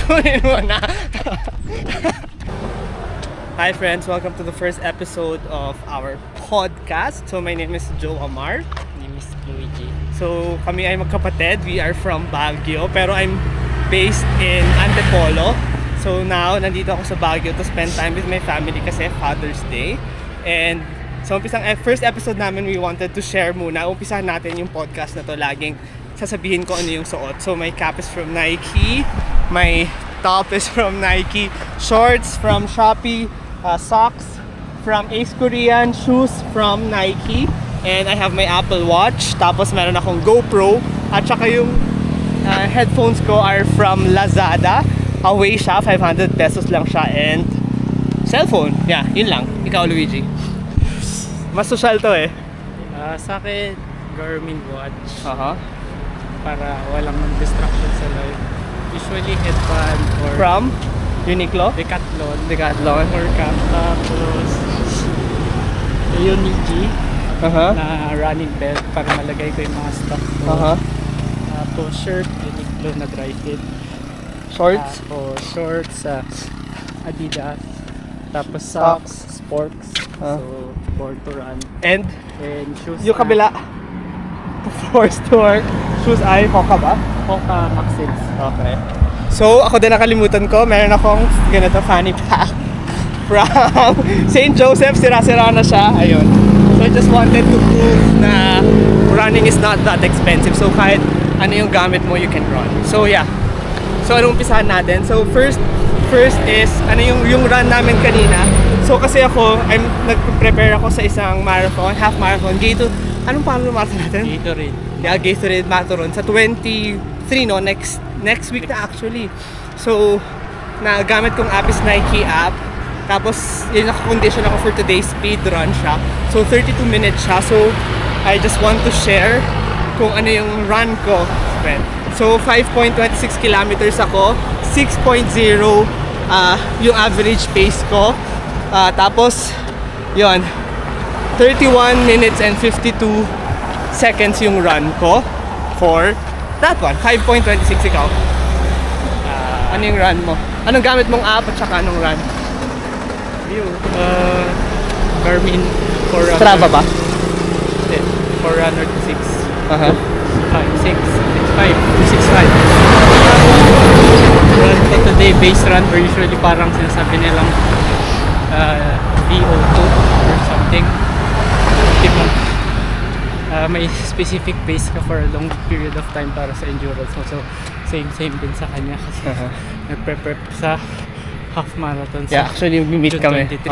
Kunin mo na. Hi friends, welcome to the first episode of our podcast. So my name is Joe Amar. My name is Luigi. So kami ay magkapatid. We are from Baguio, pero I'm based in Antipolo. So now, nandito ako sa Baguio to spend time with my family kasi Father's Day. And so first episode namin, we wanted to share muna. Umpisahan natin yung podcast na to. Laging sasabihin ko ano yung suot. So my cap is from Nike. My top is from Nike. Shorts from Shopee. Socks from Ace Korean, shoes from Nike, and I have my Apple Watch. Tapos meron akong GoPro at saka yung headphones ko are from Lazada. Away siya, 500 pesos lang siya, and cellphone. Yeah, yun lang. Ikaw, Luigi. Mas social to eh. Sa akin, Garmin watch. Para walang distraction sa life. Usually headband or from Uniqlo? Decathlon or cap. Tapos Unigi na running belt para malagay ko yung mga stuff ko. Tapos shirt, Uniqlo na dry fit. Shorts? Shorts, Adidas. Tapos socks, sports. So, born to run. And shoes. yung kabila, forced to work. Shoes ay Hoka ba? Hoka Maxils. Okay. So, ako din nakalimutan ko. Meron akong ganito fanny pack from St. Joseph. Sira-sira na siya. Ayun. So, I just wanted to prove na running is not that expensive. So, kahit ano yung gamit mo, you can run. So, yeah. So, anong umpisahan natin? So, first is, ano yung run namin kanina. So, kasi ako, nag-prepare ako sa isang marathon, half marathon. Anong paano marathon natin? Gatorade. Yeah, Gatorade Marathon sa 23, no? Next week na actually. So, nagamit kong app is Nike app. Tapos, yun naka-condition ako for today's speed run siya. So, 32 minutes siya. So, I just want to share kung ano yung run ko. So, 5.26 kilometers ako. 6.0 yung average pace ko. Tapos, yun. 31 minutes and 52 seconds yung run ko for that one. 5.26 ikaw. Ano yung run mo? Anong gamit mong app at saka anong run? Garmin Forerunner. Strava ba? Forerunner 6. 5, 6, 5. Run ko today, base run, or usually parang sinasabi nilang VO2 or something. May specific pace ka for a long period of time para sa endurance mo. So, same din sa kanya kasi nag-prep sa half marathon sa actually, meet kami. 23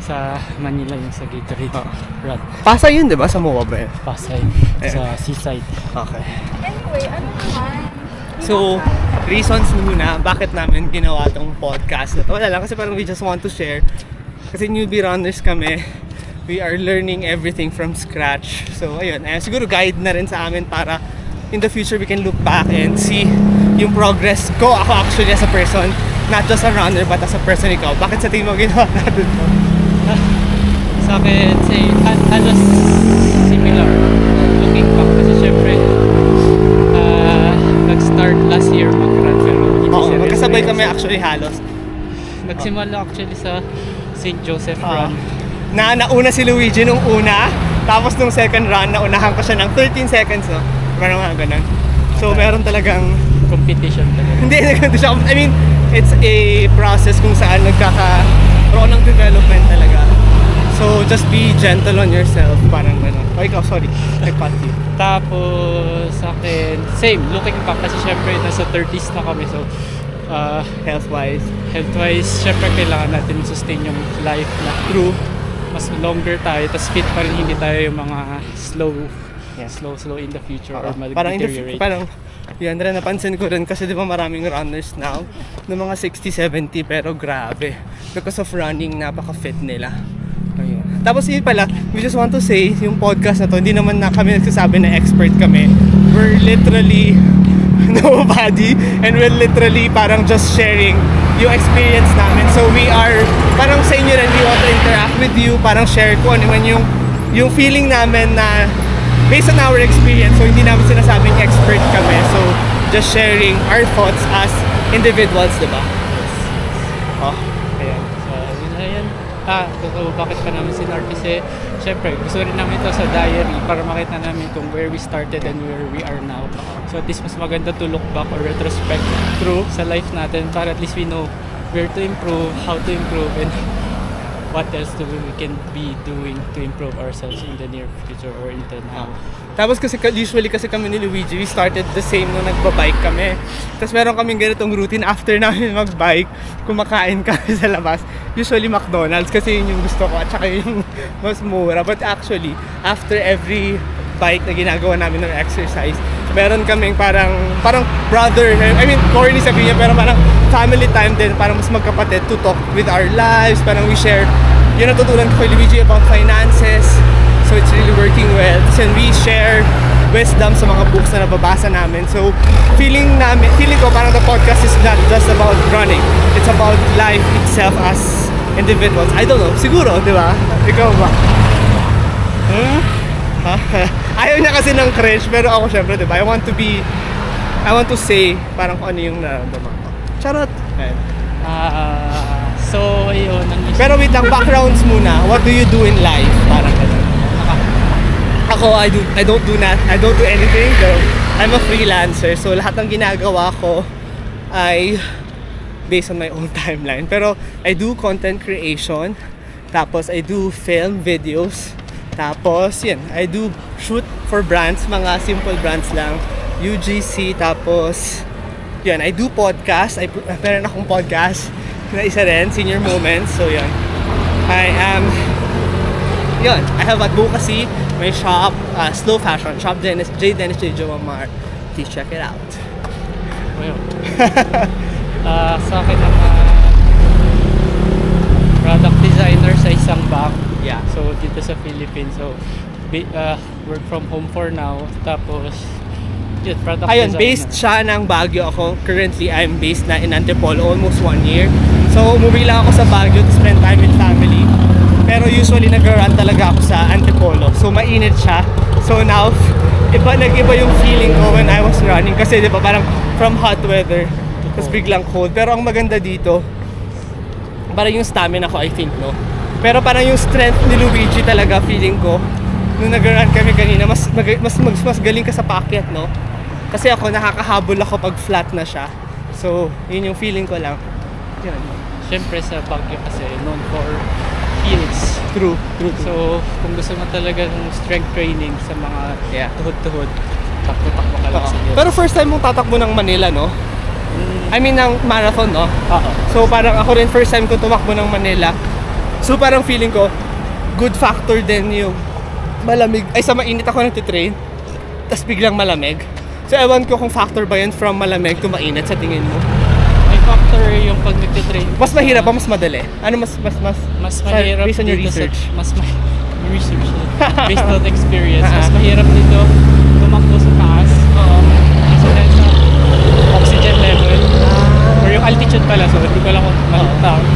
sa Manila yung sa Gatorade run. Pasay yun, di ba? Sa MOA ba yun? Pasay, sa seaside. Okay. Anyway, ano naman? So, reasons muna bakit namin ginawa tong podcast na to. Wala lang, kasi parang we just want to share. Kasi newbie runners kami. We are learning everything from scratch. So, ayun. Siguro guide na rin sa amin para in the future we can look back and see yung progress ko. Ako actually as a person, not just a runner but as a person. Ikaw, bakit sa tingin mo ginawa natin to? Sa akin, halos similar. Looking back kasi syempre, nag-start last year mag-run pero hindi Oo, seryoso. magkasabay kami actually halos. Nagsimula actually sa St. Joseph run. Nauna si Luigi nung una, tapos nung second run, naunahan ko siya ng 13 seconds, no? Meron nga ganun. So, meron talagang competition talaga. Hindi, siya. I mean, it's a process kung saan nagkakaroon ng development talaga. So, just be gentle on yourself, parang gano'n. Oh, ikaw, sorry. Nagpat you. Tapos, sa akin, same. Looking back kasi syempre, nasa 30s na kami. So, health-wise, syempre kailangan natin sustain yung life na true. Mas longer tayo, tapos fit pa rin, hindi tayo yung mga slow in the future or mag-deteriorate. Parang yan rin, napansin ko rin kasi di ba maraming runners now ng mga 60-70 pero grabe. Because of running, napaka-fit nila. Ayun. Tapos yun pala, we just want to say, yung podcast na to, hindi naman na kami nagsasabi na expert kami. We're literally nobody and we're literally parang just sharing yung experience namin. So we are parang sa inyo rin, we want to interact with you, parang share ko ano man yung feeling namin na based on our experience. So hindi namin sinasabing expert kami. So just sharing our thoughts as individuals, di ba? Oh, ayan. So, yun na yan. Bakit pa namin sinart? Kasi, syempre, gusto rin namin ito sa diary para makita namin kung where we started and where we are now. So, at least mas maganda to look back or retrospect through sa life natin para at least we know where to improve, how to improve, and what else we can be doing to improve ourselves in the near future or in the now. Tapos kasi usually kasi kami ni Luigi, we started the same nung nagbabike kami. Tapos meron kaming ganitong routine after namin magbike, kumakain kami sa labas. Usually McDonald's kasi yun yung gusto ko at saka yung mas mura. But actually, after every bike na ginagawa namin ng exercise, meron kaming parang brother, I mean, corny sabihin niya, pero parang family time din, parang mas magkapatid to talk with our lives, parang we share, yun natutunan ko kay Luigi about finances, so it's really working well. Then we share wisdom sa mga books na nababasa namin. So feeling ko parang the podcast is not just about running, it's about life itself as individuals. I don't know, siguro, di ba? Ikaw ba? Ayaw niya kasi ng cringe, pero ako syempre, diba? I want to say parang kung ano yung nararamdaman ko. Charot! So, ayun. Pero wait lang, backgrounds muna. What do you do in life? Parang ganun. Ako, I don't do anything. Though. I'm a freelancer, so lahat ng ginagawa ko ay based on my own timeline. Pero I do content creation, tapos I do film videos, tapos yun, I do shoot for brands, mga simple brands lang, UGC, tapos yun, I do podcast, meron akong podcast na isa rin, Senior Moments, so yun, I have advocacy, my shop, Slow Fashion, Shop J. Dennis J. Jomar, please check it out. Well, sa akin naman, product designer sa isang bank. Yeah. So, dito sa Philippines. So, work from home for now. Tapos, yun, product ayun, designer. based siya ng Baguio. Ako, currently, I'm based na in Antipolo, almost 1 year. So, umuwi lang ako sa Baguio to spend time with family. Pero usually, nag-run talaga ako sa Antipolo. So, mainit siya. So, now, nag-iba yung feeling ko when I was running. Kasi, di ba, parang from hot weather, tapos biglang cold. Pero ang maganda dito, parang yung stamina ko, I think, no? Pero parang yung strength ni Luigi talaga, feeling ko, nung nag-run kami kanina, mas galing ka sa paakyat, no? Kasi ako, nakakahabol ako pag flat na siya. So, yun yung feeling ko lang. Yan. Siyempre sa Baguio kasi known for hills. True. So, kung gusto mo talaga ng strength training sa mga tuhod-tuhod, takbo-takbo ka lang sa hills. Pero first time mong tatakbo ng Manila, no? I mean, ng marathon, no? So, parang ako rin first time ko tumakbo ng Manila. So, parang feeling ko, good factor din yung malamig. Ay, sa mainit ako nagtitrain, tapos biglang malamig. So, ewan ko kung factor ba yun from malamig to mainit sa tingin mo? May factor yung pag nagtitrain. Mas mahirap ba? Mas madali? Ano mas mahirap based on your dito research? Research. Based on experience. Mas mahirap dito tumakbo sa taas. Kasi dahil sa oxygen level. Or yung altitude pala. So, hindi ko lang kung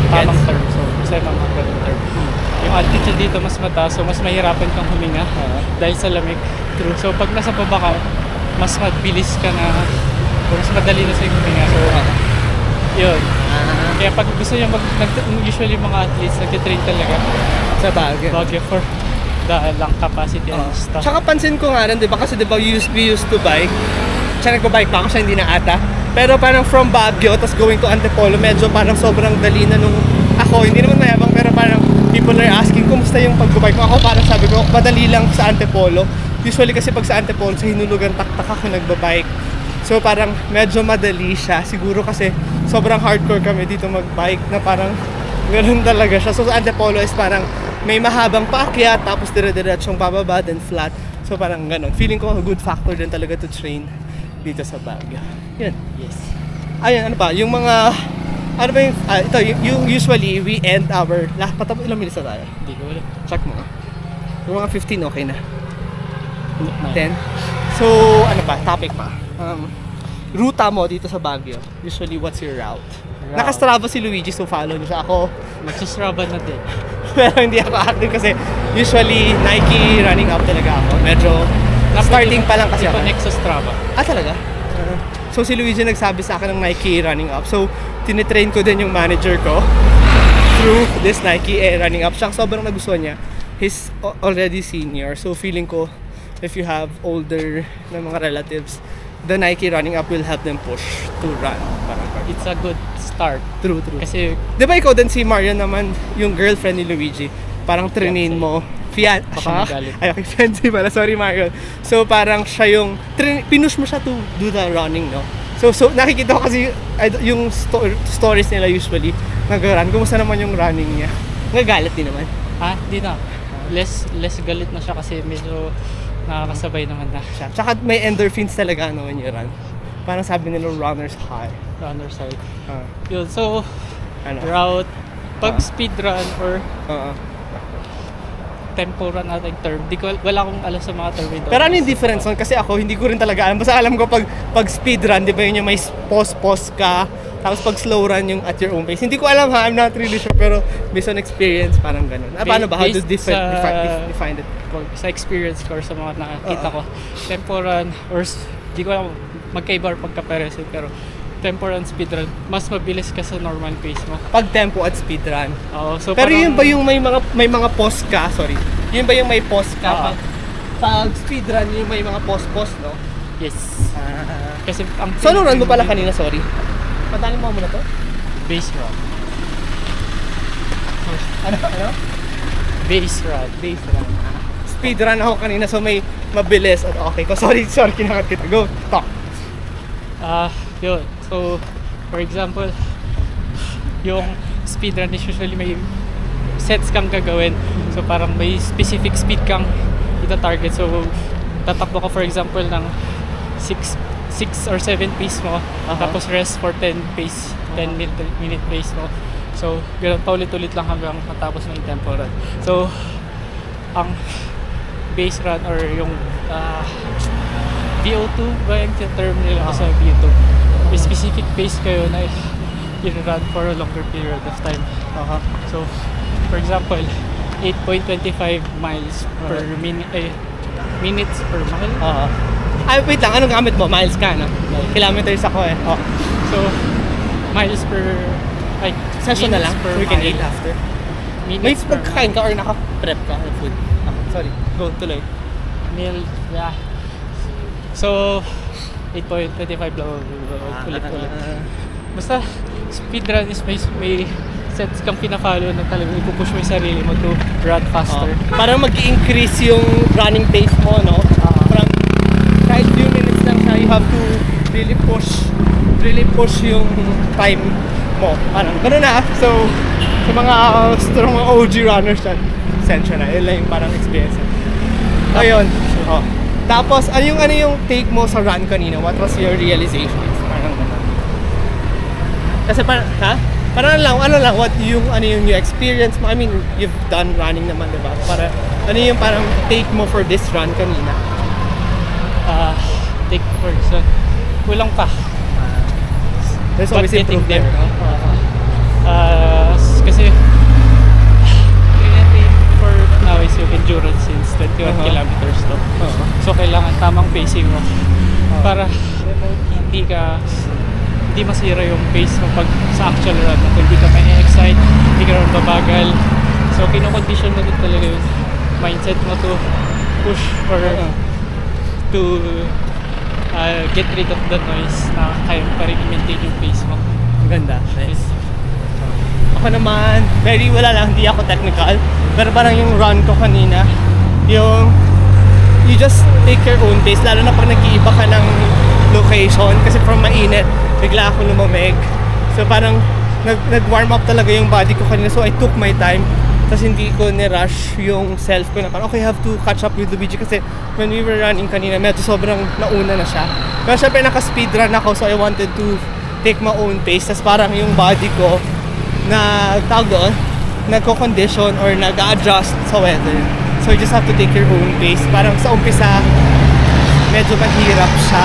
tamang term. So, kasi mga ganun term. Yung altitude dito mas mataas. So, mas mahirapan kang huminga. Dahil sa lamig. True. So, pag nasa baba ka, mas mabilis ka na, mas madali na sa'yo huminga. So, yun. Kaya pag gusto nyo usually mga athletes nag-train talaga Sa Baguio for the lung capacity and stuff. Tsaka pansin ko nga rin, di ba? Kasi di ba we used to bike. Tsaka nagpa-bike pa ako siya, hindi na ata. Pero parang from Baguio, tapos going to Antipolo, medyo parang sobrang dali na nung ako, hindi naman mayabang, pero parang people are asking, kumusta yung pag-bike ko? Ako parang sabi ko, madali lang sa Antipolo. Usually kasi pag sa Antipolo, sa Hinulugan, taktak ako nagbabike. So parang medyo madali siya. Siguro kasi sobrang hardcore kami dito magbike na parang ganoon talaga siya. So sa Antipolo is parang may mahabang paakyat, tapos dire-diretsong bababa, then flat. So parang ganoon. Feeling ko a good factor din talaga to train dito sa Baguio. Yun. Yes. Ayun, ano pa? Yung mga, ano ba yung, ito, yung usually we end our, ilang minutes na tayo? Hindi ko alam. Check mo. Yung mga 15 okay na. 10. 10. So, ano pa? Topic pa. Ruta mo dito sa Baguio. Usually, what's your route? Naka-Strava si Luigi, so follow niyo siya. Ako, Magsastrava na din. pero hindi ako active kasi usually Nike running up talaga ako. Medyo starting pa lang kasi ako. I-connect sa Strava. Ah, talaga? So si Luigi nagsabi sa akin ng Nike running up. So tinitrain ko din yung manager ko through this Nike running up. Siya sobrang nagustuhan niya. He's already senior. So feeling ko if you have older na mga relatives, the Nike running up will help them push to run. Parang It's a good start. true. Kasi Di ba ikaw din si Marian naman, yung girlfriend ni Luigi, parang trinin mo, Baka magalit. Ay, okay, fiancé pala, sorry Marian. So parang siya yung, pinush mo siya to do the running, no? So nakikita ko kasi yung stories nila usually, nag-run. Kumusta naman yung running niya? Nagagalit din naman. Di na. Less galit na siya kasi medyo nakakasabay naman na siya. Tsaka may endorphins talaga no when you run. Parang sabi nila runner's high. Runner side. Ah, Yun, so ano? route, pag speed run or Oo. tempo run nating term, wala akong alam sa mga term dito. Pero ano yung difference nun? Kasi ako, hindi ko rin talaga alam. Basta alam ko pag speed run, di ba yun yung may pause ka. Tapos pag slow run yung at your own pace. Hindi ko alam ha, I'm not really sure. Pero based on experience, parang ganun. Paano ba? How to Based define it? Sa experience ko or sa mga nakakita ko, tempo run or di ko alam magkaiba or pagkapares pero tempo run, speed run, mas mabilis ka sa normal pace mo. Pag tempo at speed run. Oo, so Pero parang, yun ba yung may mga pause ka? Sorry. Yun ba yung may pause ka? Oo. Pag speed run, yung may mga pause, no? Yes. Kasi ang So, ano run mo pala kanina? Sorry. Padali mo muna to? base run. Ano? Base run. Base run. Speed run ako kanina, so may mabilis. Okay ko. Sorry, kinakat kita. Go, talk. Yun. So, for example, yung speed run is usually may sets kang gagawin. So, parang may specific speed kang ita-target. So, tatakbo ka for example ng 6 or 7 pace mo. Tapos rest for 10 minute pace mo. So, ganun paulit-ulit lang hanggang matapos ng tempo run. So, ang base run or yung VO2 ba yung term nila sa VO2? May specific pace kayo na i-run for a longer period of time. So, for example, 8.25 miles per minutes per mile. Ay, wait lang. Anong gamit mo? Miles ka, no? Kilometers ako eh. So, miles per... Session na lang. per We can mile. eat after. May Minutes per pagkain ka or naka-prep ka ng food? Sorry. Go, tuloy. meal. Yeah. So, 8.25 lang ulit-ulit. Basta, speed run is may sets kang pina-follow na talagang ipupush mo yung sarili mo to run faster. Parang mag-increase yung running pace mo, no? From kahit few minutes lang siya, you have to really push yung time mo. Parang gano'n na. So, sa mga strong OG runners dyan, sensya na. Yun lang yung parang experience. Ayun. Tapos, ano yung take mo sa run kanina? What was your realization? Parang gano'n. Kasi parang, ano lang, what yung new experience mo? I mean, you've done running naman, diba? Para, ano yung parang take mo for this run kanina? Take first. Kulang pa. There's But always getting improvement. there. Kasi for now is yung endurance since 21 kilometers to. So kailangan tamang pacing mo para hindi masira yung pace mo pag sa actual run. Hindi ka ma-excite, hindi ka rin babagal. So kino-condition mo din talaga yung mindset mo to push or to get rid of the noise na kaya pa rin i-maintain yung pace mo. Ganda. Nice. Ako naman, wala lang, hindi ako technical. Pero parang yung run ko kanina, you just take your own pace. Lalo na pag nag-iiba ka ng location. Kasi from mainit, bigla ako lumamig. So parang nag-warm up talaga yung body ko kanina. So I took my time. Tapos hindi ko ni-rush yung self ko na parang okay, I have to catch up with Luigi kasi when we were running kanina, medyo sobrang nauna na siya. Pero syempre naka-speed run ako, so I wanted to take my own pace. Tapos parang yung body ko nagko-condition or nag-adjust sa weather. So you just have to take your own pace. Parang sa umpisa, medyo mahirap siya.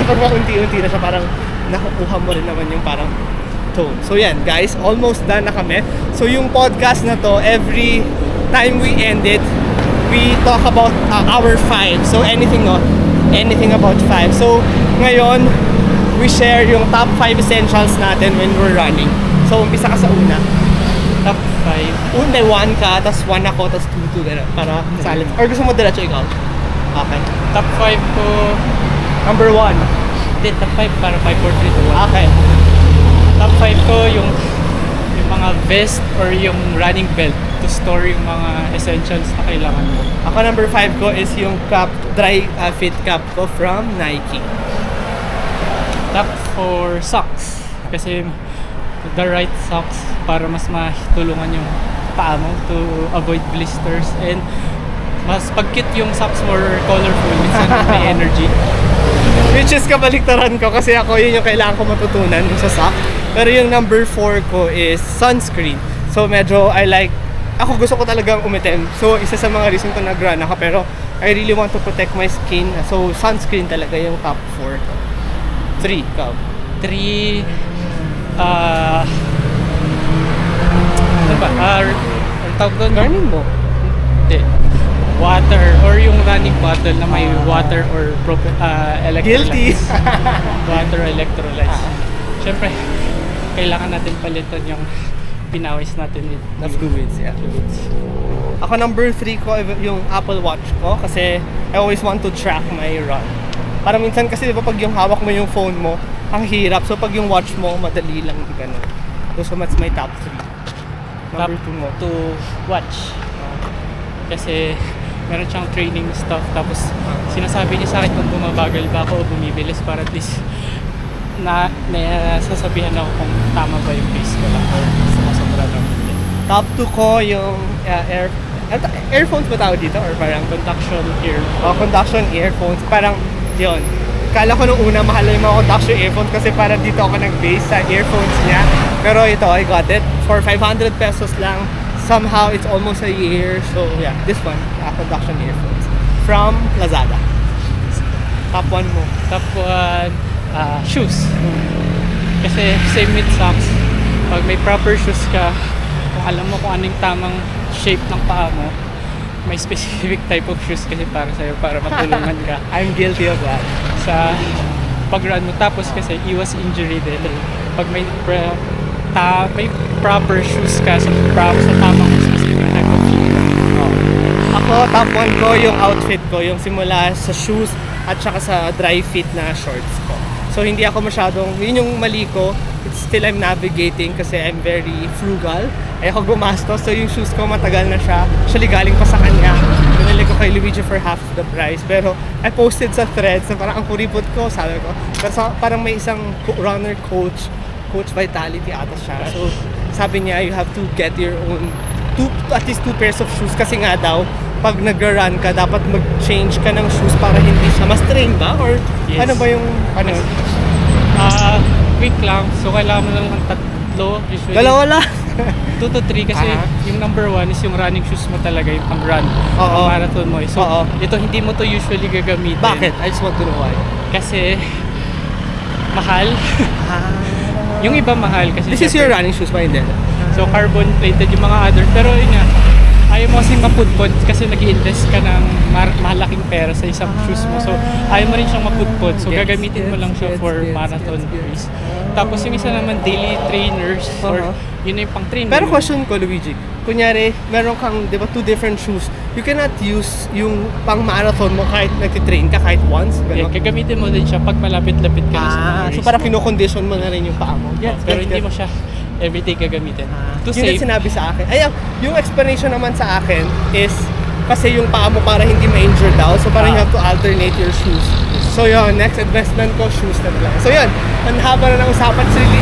Pag unti-unti na siya, parang nakukuha mo rin naman yung parang tone. So yan guys, almost done na kami. So yung podcast na to, every time we end it, we talk about hour 5. So anything about 5. So ngayon, we share yung top 5 essentials natin when we're running. So, umpisa ka sa una. Top 5. Una, 1 ka, tapos 1 ako, tapos 2, gano'n. Para salad. Or gusto mo diretso ikaw? Okay. Top 5 ko. Number 1. Hindi, top 5 para 5, 4, 3, 2, 1. Okay. Top 5 ko yung mga vest or yung running belt to store yung mga essentials na kailangan mo. Ako number 5 ko is yung cap, dry fit cap ko from Nike. Top 4, socks. Kasi the right socks para mas matulungan yung paa mo to avoid blisters, and mas pag-cute yung socks more colorful, minsan may energy. Which is kabaliktaran ko kasi ako yun yung kailangan ko matutunan yung sa sock. Pero yung number 4 ko is sunscreen. So medyo ako gusto ko talagang umitim. So isa sa mga reason ko nag-run ako, pero I really want to protect my skin. So sunscreen talaga yung top 4 ko. 3, ikaw. 3, ano ba? Ang tawag doon? Garnin mo. Hindi. Water or yung running bottle na may water or electrolytes. Guilty. Water electrolytes. Siyempre, kailangan natin palitan yung pinawis natin Na fluids, yeah. fluids. Ako number 3 ko yung Apple Watch ko kasi I always want to track my run. Parang minsan kasi diba pag yung hawak mo yung phone mo, ang hirap. So pag yung watch mo, madali lang ganun. So that's my top 3. Number 2 mo. To watch. Kasi meron siyang training stuff, tapos sinasabi niya sa akin kung bumabagal ba ako o bumibilis para at least sasabihan ako kung tama ba yung pace ko lang or sumasobra lang. Top 2 ko yung earphones ba tawag dito? Or parang Conduction conduction earphones. Parang yun. Kala ko nung una mahal yung mga conduction earphones kasi parang dito ako nag-base sa earphones niya. Pero ito, I got it for 500 pesos lang. Somehow it's almost a year. So yeah, this one, conduction earphones from Lazada. Top 1 mo. Top 1, shoes. Kasi same with socks. Pag may proper shoes ka, kung alam mo kung anong tamang shape ng paa mo, may specific type of shoes kasi para sa'yo, para matulungan ka I'm guilty of that. sa pag-run mo. Tapos kasi iwas injury din. Pag may proper shoes ka sa tamang specific type of shoes. Ako, top 1 ko yung outfit ko, yung simula sa shoes at saka sa dry fit na shorts ko. So hindi ako masyadong, yun yung mali ko. It's still I'm navigating kasi I'm very frugal. Ayoko gumastos, so yung shoes ko matagal na siya. Actually galing pa sa kanya. Binili ko kay Luigi for half the price. Pero I posted sa threads na parang ang kuripot ko, sabi ko. Pero parang may isang runner coach Vitality ata siya. So sabi niya, you have to get your own at least 2 pairs of shoes kasi nga daw pag nag-run ka dapat mag-change ka ng shoes para hindi siya ma-strain ba? Or Yes. ano ba yung ano? Quick lang. So kailangan mo lang ng 3 usually. Dalawa lang. 2 to 3 kasi yung number 1 is yung running shoes mo talaga, yung pang-run, Oo. marathon mo. So Oo. ito hindi mo to usually gagamitin. Bakit? I just want to know why. Kasi mahal. Yung iba mahal kasi This is your running shoes ba? Hindi. so carbon plated yung mga other, pero yun nga, ayaw mo kasing mapudpod kasi nag-i-invest ka ng malaking pera sa isang shoes mo, so ayaw mo rin siyang mapudpod, so gagamitin mo lang siya for marathon race. Tapos yung isa naman daily trainers or yun yung pang trainer. Pero question ko, Luigi, kunyari meron kang, di ba, 2 different shoes, you cannot use yung pang marathon mo kahit nag-train ka kahit once, Yeah, gano'n? gagamitin mo din siya pag malapit-lapit ka na sa mga So race. parang kino-condition mo na rin yung paa mo. Pero hindi mo siya everyday gagamitin. To Yun yung save. sinabi sa akin. Ay, yung explanation naman sa akin is kasi yung paa mo para hindi ma-injure daw. So parang you have to alternate your shoes. So yun, next investment ko, shoes na talaga. So yun, ang haba na ng usapan. It's really,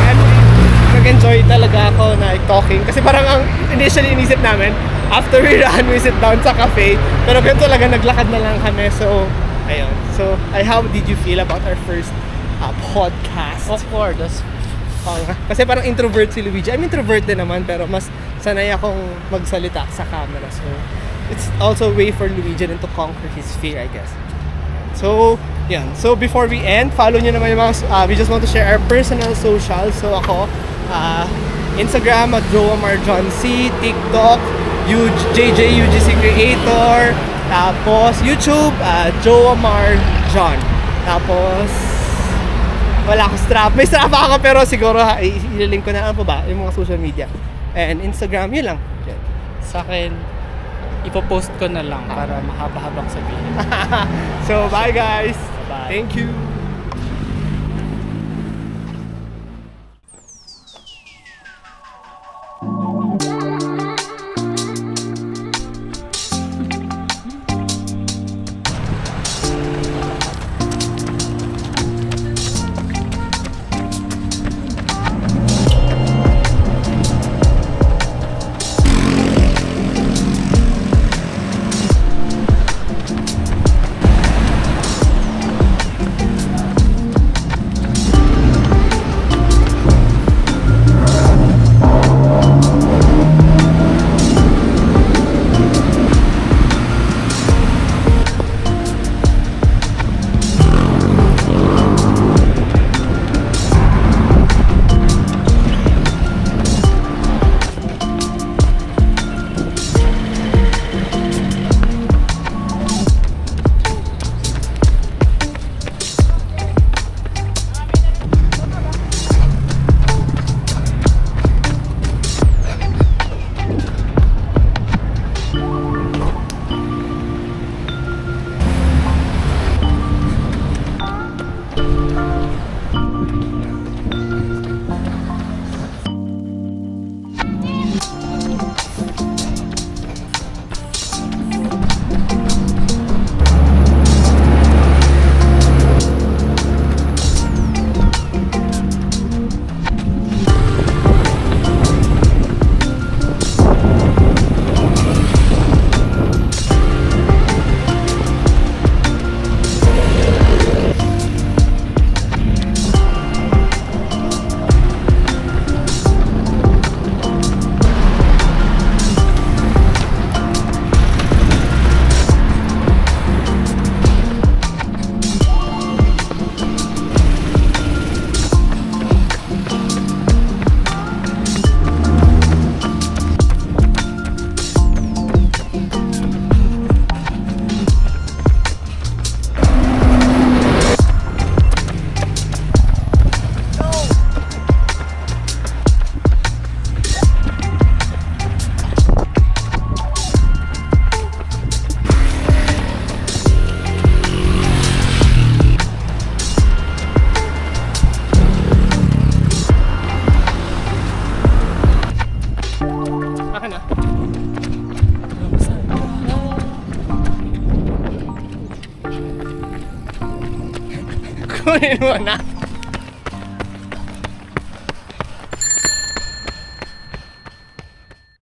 nag-enjoy talaga ako na talking. Kasi parang ang initially inisip namin, after we run, we sit down sa cafe. Pero ganito talaga, naglakad na lang kami. So, ayun. So, how did you feel about our first podcast? Awkward. Kasi parang introvert si Luigi. I'm introvert din naman, pero mas sanay akong magsalita sa camera. So, it's also a way for Luigi to conquer his fear, I guess. So, yan. So, before we end, follow nyo naman yung mga, we just want to share our personal socials. So, ako, Instagram at JoamarJohnC, TikTok, JJUGC Creator, tapos YouTube, JoamarJohn. Tapos, Wala akong strap. May strap ako pero siguro ililink ko na lang po ba yung mga social media. And Instagram, yun lang. Yan. Sa akin, ipopost ko na lang para mahaba-habang sabihin. So, bye guys! Bye. Thank you! Kunin mo na.